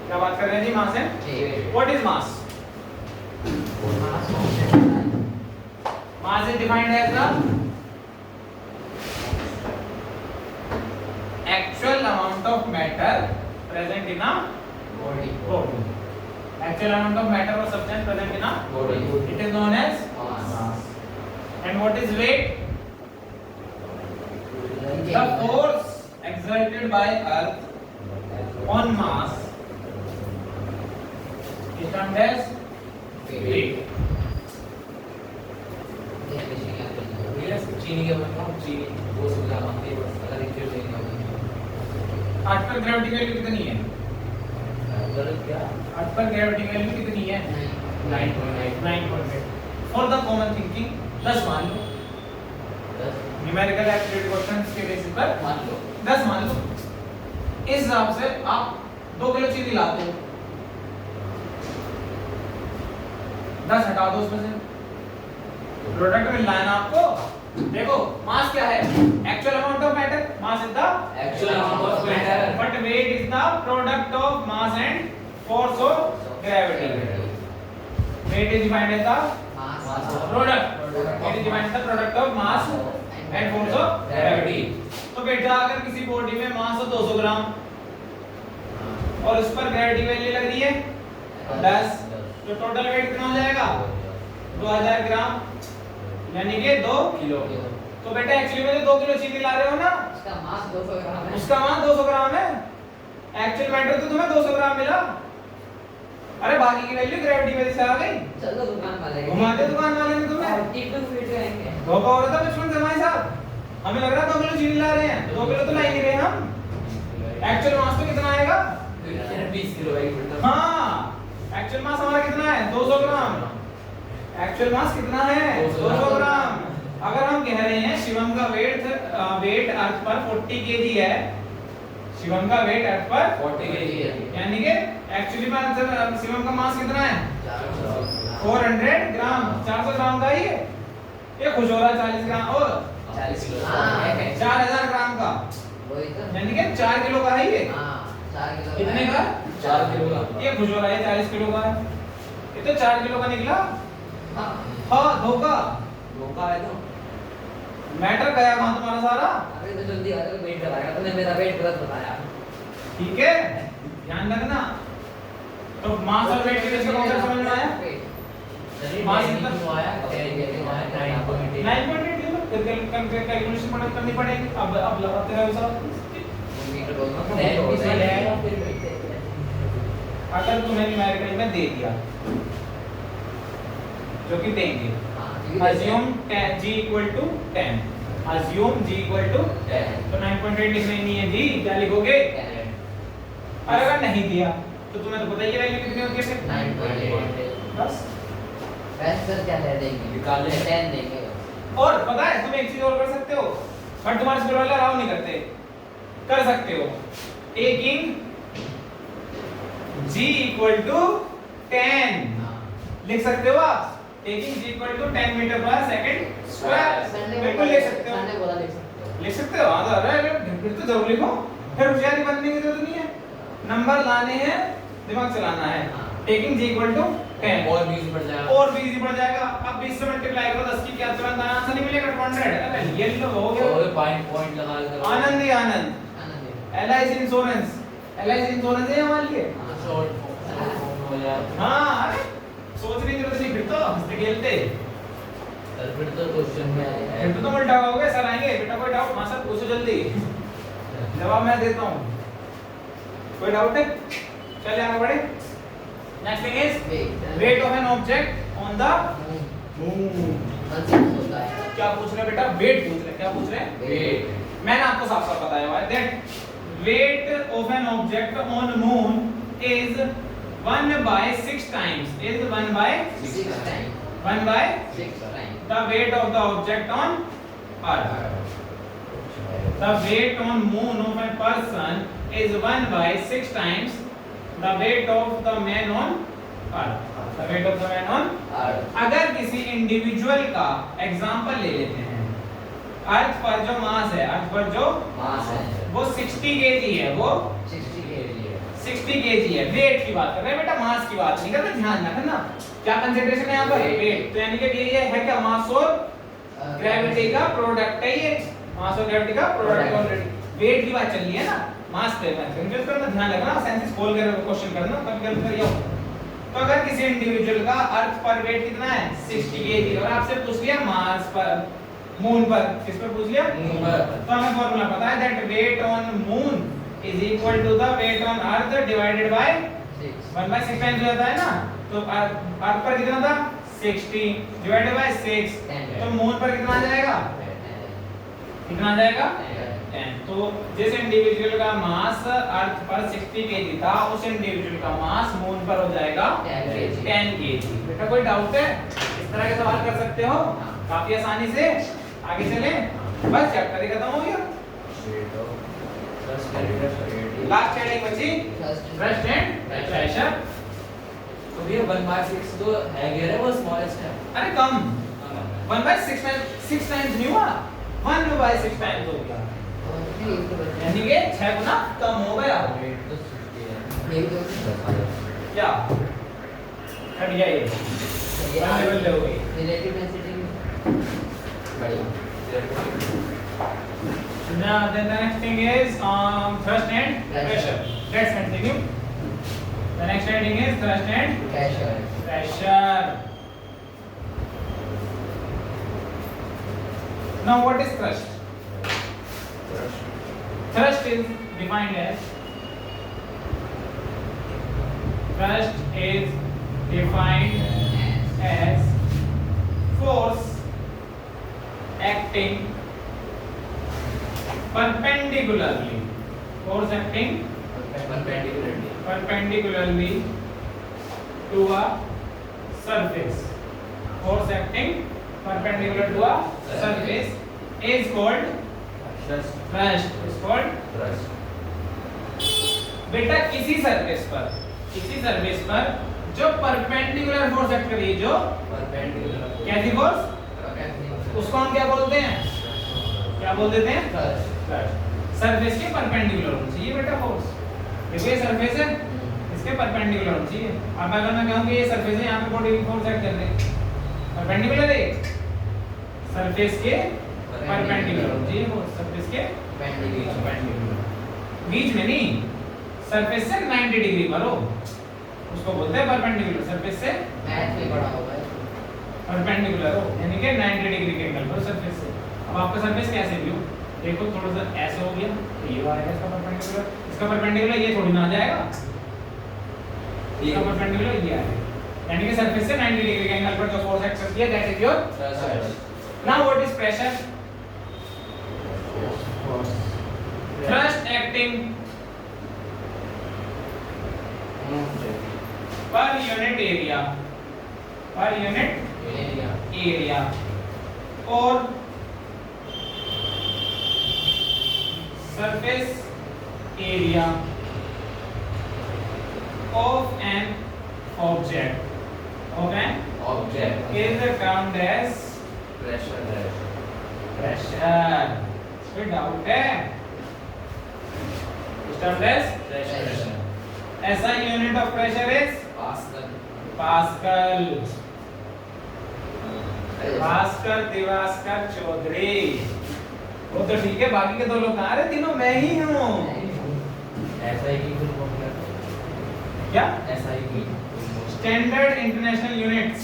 Speaker 1: क्या बात कर रहे हैं जी? Mass and what is mass? Mass is defined as the actual amount of matter present in a body. Actual amount of matter or substance present in a
Speaker 2: body.
Speaker 1: it is known as
Speaker 2: mass.
Speaker 1: and what is weight? The force exerted by earth on mass is termed as weight.
Speaker 2: चीनी के मतलब चीनी वो सुविधा मानते हैं बस अगर एक लेंगे
Speaker 1: अर्थ पर ग्रेविटी वैल्यू कितनी है?
Speaker 2: गलत क्या
Speaker 1: अर्थ पर ग्रेविटी वैल्यू कितनी है? 9.8 फॉर द कॉमन थिंकिंग 10 मान लो।
Speaker 2: 10
Speaker 1: न्यूमेरिकल एप्टीट्यूड क्वेश्चंस के बेसिस पर
Speaker 2: मान लो
Speaker 1: 10 मान लो। इस हिसाब से आप 2 किलो चीनी लाते हो, 10 हटा दो उसमें से, प्रोडक्ट मिल रहा है ना आपको। देखो मास क्या है? Actual amount of matter. Mass is the
Speaker 2: actual amount of matter
Speaker 1: but weight is the product of mass and force of gravity. Weight is defined as the product. Weight is defined as the product of mass and force of gravity. तो बेटा अगर किसी body में मास हो 200 ग्राम और उस पर gravity value लग रही है 10, तो टोटल वेट कितना हो जाएगा? 2000 ग्राम यानी कि 2 किलो। तो बेटा एक्चुअली में जो 2 किलो चीनी ला रहे हो ना
Speaker 3: उसका मास 200 ग्राम है।
Speaker 1: उसका मास 200 ग्राम है। एक्चुअल मैटर तो तुम्हें 200 ग्राम मिला। अरे बाकी की वैल्यू ग्रेविटी वजह से आ गई।
Speaker 3: चलो दुकान वाले
Speaker 1: घुमाते दुकान वाले ने तुम्हें
Speaker 3: टिकट फिट करेंगे।
Speaker 1: धोखा हो रहा था बचपन से हमारे साथ। हमें लग रहा 2 किलो चीनी ला रहे हैं, 2 किलो तो ला ही नहीं रहे हम। एक्चुअल मास तो कितना आएगा?
Speaker 2: 20 किलो है
Speaker 1: हाँ एक्चुअल मास हमारा कितना है? 200 ग्राम। एक्चुअल मास कितना है? 200 ग्राम। अगर हम कह रहे हैं शिवम का वेट अर्थ पर 40 केजी है, शिवम का वेट अर्थ पर
Speaker 2: 40 केजी है,
Speaker 1: यानी कि एक्चुअली में आंसर शिवम का मास कितना है? 400 ग्राम। 400 ग्राम का ही है ये। खुश हो रहा है 40 ग्राम और
Speaker 2: 40 किलो
Speaker 1: 4000 ग्राम का,
Speaker 3: वही तो।
Speaker 1: यानी कि 4 किलो का है ये।
Speaker 3: हाँ 4 किलो
Speaker 1: कितने का?
Speaker 2: 4 किलो का।
Speaker 1: ये खुश हो रहा है 40 किलो का है। ये तो 4 किलो का निकला।
Speaker 3: हाँ
Speaker 1: हाँ धोखा।
Speaker 2: धोखा है तो
Speaker 1: मैटर गया वहां तुम्हारा सारा।
Speaker 3: अभी तो जल्दी आ जाओ, वेट कराएगा। तुमने मेरा वेट गलत बताया।
Speaker 1: ठीक है ध्यान रखना। तो मास और वेट के बीच का कॉन्सेप्ट समझ में आया? मास कितना
Speaker 2: आया 9.8
Speaker 1: कैलकुलेशन करनी पड़ेगी। अब लगाते रहो सब।
Speaker 3: मीटर बोलना
Speaker 1: अगर तुम्हें न्यूमेरिकल में दे दिया जो कि देंगे, assume g equal to 10, assume g equal to 10, तो 9.8 लिखना ही नहीं है जी, क्या लिखोगे? और अगर नहीं दिया तो तुम्हें तो पता ही है वैल्यू कितनी होती है फिर
Speaker 3: 9.8
Speaker 1: बस।
Speaker 3: आंसर क्या ले देंगे
Speaker 2: निकाल ले।
Speaker 3: 10 देंगे
Speaker 1: और पता है तुम एक चीज और कर सकते हो, बट तुम्हारे स्कूल वाले अलाउ नहीं करते, कर सकते हो। टेकिंग g इक्वल टू 10 लिख सकते हो आप, taking g equal to 10 meter पर सेकंड स्क्वायर, बिल्कुल लिख सकते हो,
Speaker 3: मैंने बोला लिख सकते हो
Speaker 1: लिख सकते हो। हाँ तो अरे फिर तो जरूर लिखो, फिर होशियारी बनने की जरूरत नहीं है, नंबर लाने हैं, दिमाग चलाना है। टेकिंग g इक्वल टू 10
Speaker 2: और 20 बढ़ जाएगा।
Speaker 1: और 20 बढ़ जाएगा। अब 20 से मल्टीप्लाई करो 10 की क्या तुरंत आंसर नहीं मिलेगा 200। अरे ये लो हो
Speaker 2: और
Speaker 1: गया,
Speaker 2: पॉइंट लगा कर
Speaker 1: आनंद ही आनंद। LIC इंश्योरेंस, LIC इंश्योरेंस है हमारे लिए।
Speaker 2: शॉर्ट हो जाएगा।
Speaker 1: हाँ अरे सोचने की जरूरत नहीं, फिर तो हंसते खेलते,
Speaker 2: फिर तो क्वेश्चन में
Speaker 1: फिर तो तुम उल्टा होगे, सर आएंगे बेटा कोई डाउट मां सर पूछो जल्दी, जवाब मैं देता हूँ, कोई डाउट है? चलिए आगे बढ़े। Next thing is weight of an object on the moon. क्या पूछ रहे बेटा? वेट पूछ रहे, क्या पूछ रहे?
Speaker 2: वेट।
Speaker 1: मैंने आपको साफ साफ बताया हुआ है that weight of an object on moon is 1/6 times, is 1/6 the weight of the object on earth. The weight on moon of a person is 1/6 times the weight of the man on earth. The weight of the man on अगर किसी individual का example ले लेते हैं, अर्थ पर जो मास है, अर्थ पर जो
Speaker 3: मास है
Speaker 1: वो 60 केजी है, वो 60 केजी है। वेट की बात कर रहे हैं बेटा, मास की बात नहीं कर रहे, ध्यान रखना क्या कंसीडरेशन है यहाँ पर, वेट। तो यानी कि ये है क्या, मास और ग्रेविटी का प्रोडक्ट है ये, मास और ग्रेविटी का प्रोडक्ट ऑलरेडी। वेट की बात चल रही है ना, मास पे मत कंफ्यूज करना, ध्यान रखना, सेंसेस खोल कर क्वेश्चन करना, तब कर करिए। तो अगर किसी इंडिविजुअल का अर्थ पर वेट कितना है 60 केजी, और आपसे पूछ लिया मास पर, मून पर, किस पर पूछ लिया,
Speaker 2: मून पर,
Speaker 1: तो हमें फार्मूला पता है that weight on moon is equal to the weight on earth divided by 1/6 times हो जाता है ना। तो अर्थ पर कितना था 60 डिवाइडेड बाय 6, तो मून पर कितना आ जाएगा, कितना आ जाएगा 10। तो जिस इंडिविजुअल का मास अर्थ पर 60 केजी था, उस इंडिविजुअल का मास मून पर हो जाएगा 10 केजी। बेटा कोई डाउट है? इस तरह के सवाल कर सकते हो काफी आसानी से। आगे चले, बस चैप्टर ही खत्म हो गया। लास्ट हेडिंग बची थ्रस्ट एंड प्रेशर।
Speaker 2: तो ये 1/6 तो है गया वो स्मॉलेस्ट है।
Speaker 1: अरे कम 1/6 टाइम्स नहीं हुआ, 1/6 टाइम्स हो गया, यानी कि 6 गुना कम हो गया।
Speaker 2: वेट तो 60 है।
Speaker 1: क्या हट गया ये, बल्ले हो गई।
Speaker 3: Relative density
Speaker 1: Now the next thing is thrust and pressure. Let's continue. The next heading is thrust and pressure. Now what is thrust? Thrust is defined as force acting perpendicularly, force acting perpendicularly to a surface, force acting perpendicular to a surface is called thrust, is called बेटा किसी surface पर जो perpendicular force act कर रही है, जो कैसी force, उसको हम क्या बोलते हैं, क्या बोल देते हैं, सरफेस के परपेंडिकुलर होना चाहिए बेटा फोर्स। देखो ये सरफेस है, इसके परपेंडिकुलर होना चाहिए। अब अगर मैं कहूं कि ये सरफेस है, यहाँ पे बॉडी की फोर्स एक्ट कर रही है, परपेंडिकुलर है, सरफेस के परपेंडिकुलर होना चाहिए फोर्स, सरफेस के परपेंडिकुलर, बीच में नहीं, सरफेस से 90 डिग्री पर हो, उसको बोलते हैं परपेंडिकुलर। सरफेस से
Speaker 3: मैथ में पढ़ा होगा
Speaker 1: परपेंडिकुलर हो, यानी कि 90 डिग्री के एंगल पर सरफेस से। अब आपका सरफेस कैसे व्यू देखो, थोड़ा सा ऐसे हो गया तो ये आएगा इसका परपेंडिकुलर, इसका परपेंडिकुलर ये थोड़ी ना आ जाएगा, इसका परपेंडिकुलर ये आएगा, यानी कि सरफेस से 90 डिग्री के एंगल पर जो फोर्स एक्ट करती है that is your thrust। Now what is pressure? thrust acting per unit area, per unit area और surface area of an object is termed as
Speaker 2: pressure.
Speaker 1: कोई डाउट है? Is termed as
Speaker 2: Pressure.
Speaker 1: SI unit of pressure is
Speaker 2: Pascal.
Speaker 1: Pascal. Bhaskar Divaskar Chaudhary, वो तो ठीक है, बाकी के दो लोग कहाँ रहे? तीनों मैं ही हूँ।
Speaker 2: SI की फुल फॉर्म
Speaker 1: क्या?
Speaker 2: SI की
Speaker 1: standard international units,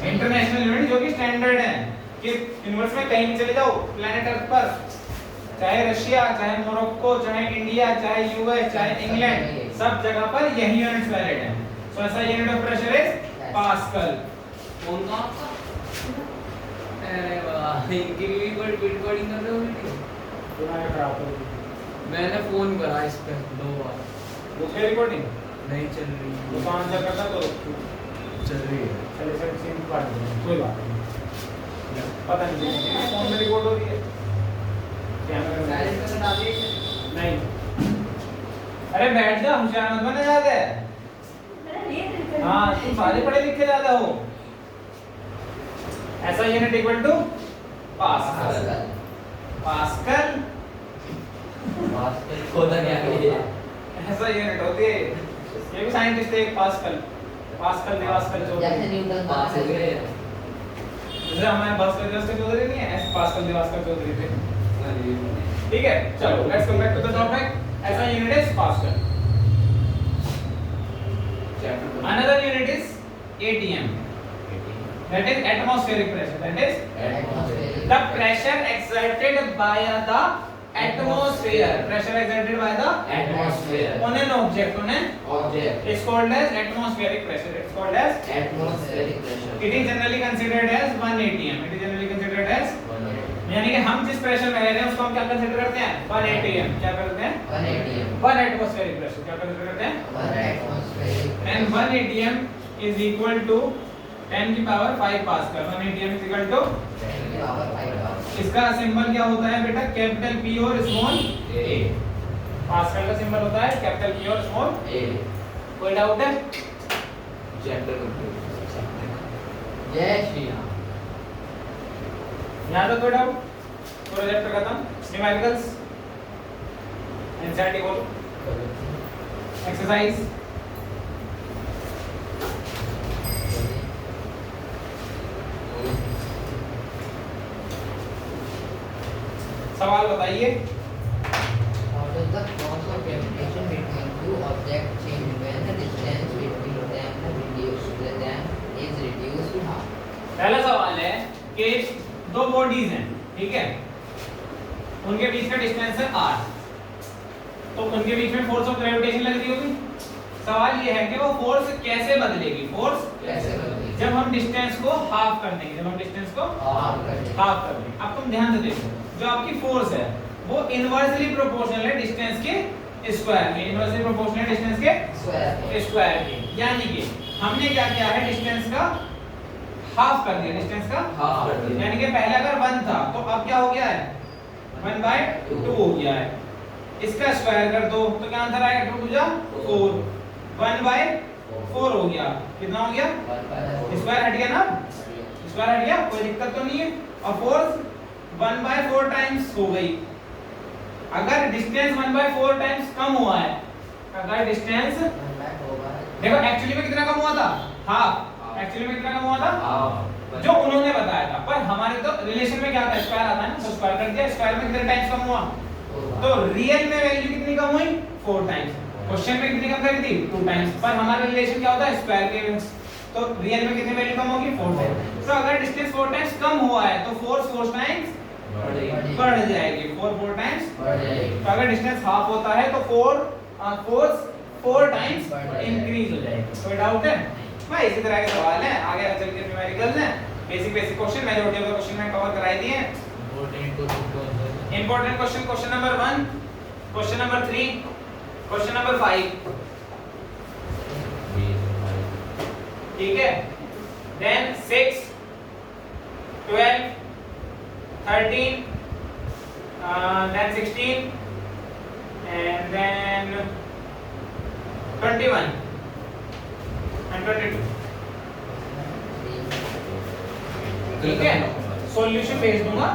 Speaker 1: international unit जो कि स्टैंडर्ड है कि यूनिवर्स में कहीं भी चले जाओ प्लेनेट अर्थ पर, चाहे रशिया, चाहे मोरक्को, चाहे इंडिया, चाहे यूएस, चाहे इंग्लैंड, सब जगह पर यही यूनिट्स वैलिड है। सो ऐसा unit of pressure is pascal.
Speaker 2: कौन कौन सा? अरे वाह, इनकी भी रिकॉर्डिंग कर रहे हो वीडियो?
Speaker 1: तुम्हारे खराब कर दी
Speaker 2: मैंने फोन करा इस पे 2 बार,
Speaker 1: वो क्या रिकॉर्डिंग
Speaker 2: नहीं चल रही।
Speaker 1: वो कौन सा करता तो
Speaker 2: चल रही है।
Speaker 1: चले सर सीन काट दो, कोई बात नहीं, पता नहीं फोन में रिकॉर्ड हो रही है, कैमरा
Speaker 2: साइलेंट कर डाल दिए।
Speaker 1: नहीं। अरे बैठ जा, होशियार मत बने ज्यादा। हाँ, तुम सारे पढ़े लिखे ज्यादा हो। ऐसा unit equal to pascal. Pascal
Speaker 2: pascal खोदा क्या है?
Speaker 1: ऐसा यूनिट होती है, ये भी साइंटिस्ट है, पास्कल, पास्कल दिवास्कल चौधरी।
Speaker 2: पास हो गए।
Speaker 1: जैसे हमारे भास्कर दिवास्कर चौधरी नहीं है, ऐसे पास्कल दिवास्कर चौधरी थे। ठीक है, चलो let's come back to the topic. ऐसा unit is pascal. Another unit is ATM, that is atmospheric pressure, that is the pressure exerted by the atmosphere, pressure exerted by the
Speaker 2: Atmosphere.
Speaker 1: on an object, on an
Speaker 2: Object.
Speaker 1: is called as atmospheric pressure, it's called as,
Speaker 2: Atmospheric pressure.
Speaker 1: it is generally considered as 1 atm, it is generally considered as, यानी कि हम जिस pressure में रह रहे हैं उसको हम क्या कंसीडर करते हैं? 1 atm। क्या करते हैं? 1 atmospheric pressure क्या कंसीडर करते हैं? And 1 atm is equal to 10 की power 5 pascal. 1 atm is equal to, इसका सिंबल क्या होता है बेटा? कैपिटल P और स्मॉल a। पास्कल का सिंबल होता है कैपिटल P और स्मॉल a। कोई डाउट है?
Speaker 2: जय श्री राम।
Speaker 1: यहाँ तो कोई डाउट? प्रोजेक्ट खत्म। न्यूमेरिकल्स, एनसीईआरटी बोलो, एक्सरसाइज। सवाल बताइए।
Speaker 3: How does the cause of gravitation between two objects change when the distance between them is reduced to half?
Speaker 1: पहला सवाल है कि दो बॉडीज हैं, ठीक है, उनके बीच का डिस्टेंस है r, तो उनके बीच में फोर्स ऑफ ग्रेविटेशन लग रही होगी। सवाल ये है कि वो फोर्स कैसे बदलेगी? फोर्स
Speaker 2: कैसे बदलेगी?
Speaker 1: जब हम डिस्टेंस को हाफ कर देंगे, जब हम डिस्टेंस को हाफ कर देंगे। अब तुम ध्यान से देखो, जो आपकी फोर्स है वो इनवर्सली प्रोपोर्शनल है डिस्टेंस के स्क्वायर के, इनवर्सली प्रोपोर्शनल है डिस्टेंस के स्क्वायर के। यानी कि हमने क्या किया है? डिस्टेंस का हाफ कर दिया, डिस्टेंस का
Speaker 2: हाफ कर दिया।
Speaker 1: यानी कि पहले अगर 1 था तो अब क्या हो गया है? 1/2 हो गया है। इसका स्क्वायर कर दो तो क्या आंसर आएगा? 2 × 4, 1/4 हो गया। कितना हो गया? स्क्वायर हट गया ना, स्क्वायर हट गया, कोई दिक्कत तो नहीं है। और फोर्स 1/4 टाइम्स हो गई। अगर डिस्टेंस 1/4 टाइम्स कम हुआ है, अगर डिस्टेंस देखो एक्चुअली में कितना कम हुआ था? हाफ। एक्चुअली में कितना कम हुआ था? जो उन्होंने बताया था, पर हमारे तो रिलेशन में क्या था? स्क्वायर आता है ना, तो स्क्वायर कर दिया। स्क्वायर में कितने टाइम्स कम हुआ? तो रियल में वैल्यू कितनी कम हुई? 4 टाइम्स। क्वेश्चन में कितनी कम करी थी? 2 टाइम्स। पर हमारा रिलेशन क्या होता है? स्क्वायर के, तो रियल में कितनी वैल्यू कम होगी? 4 टाइम्स। तो अगर डिस्टेंस 4 टाइम्स कम हुआ है तो फोर्स 4 टाइम्स बढ़ जाएगी, 4 टाइम्स बढ़ जाएगी। तो अगर डिस्टेंस हाफ होता है तो फोर्स 4 टाइम्स इंक्रीज हो जाएगी। कोई डाउट है भाई? इसी तरह के सवाल हैं, आगे चल के न्यूमेरिकल्स हैं, basic question majority of the question में कवर कराए दिए हैं। Important question, question number 1, question number 3, question number 5, ठीक है। Then 6, 12, 13, then 16, and then 21 and 22, ठीक है। सॉल्यूशन भेज दूंगा,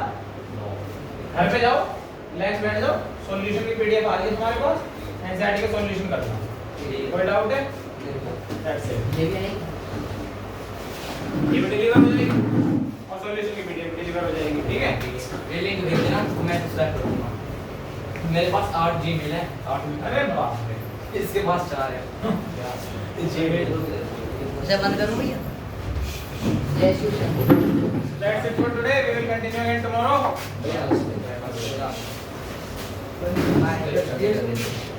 Speaker 1: घर पे जाओ, रिलैक्स बैठ जाओ, सॉल्यूशन की पीडीएफ आ रही है तुम्हारे पास, एनसीईआरटी का सॉल्यूशन करना। कोई डाउट है? That's it.
Speaker 3: ये भी नहीं
Speaker 1: ये भी डिलीवर हो जाएगी और सॉल्यूशन की पीडीएफ डिलीवर हो जाएगी, ठीक है।
Speaker 2: ये लिंक भेज देना तो मैं सब्सक्राइब कर दूंगा। मेरे पास 8 जीमेल है, 8
Speaker 1: अरे बाप रे,
Speaker 2: इसके पास 4 है। जीमेल
Speaker 3: उसे बंद करूं भैया। जय Shiv Shankar.
Speaker 1: That's it for today. We will continue again tomorrow.
Speaker 3: Bye.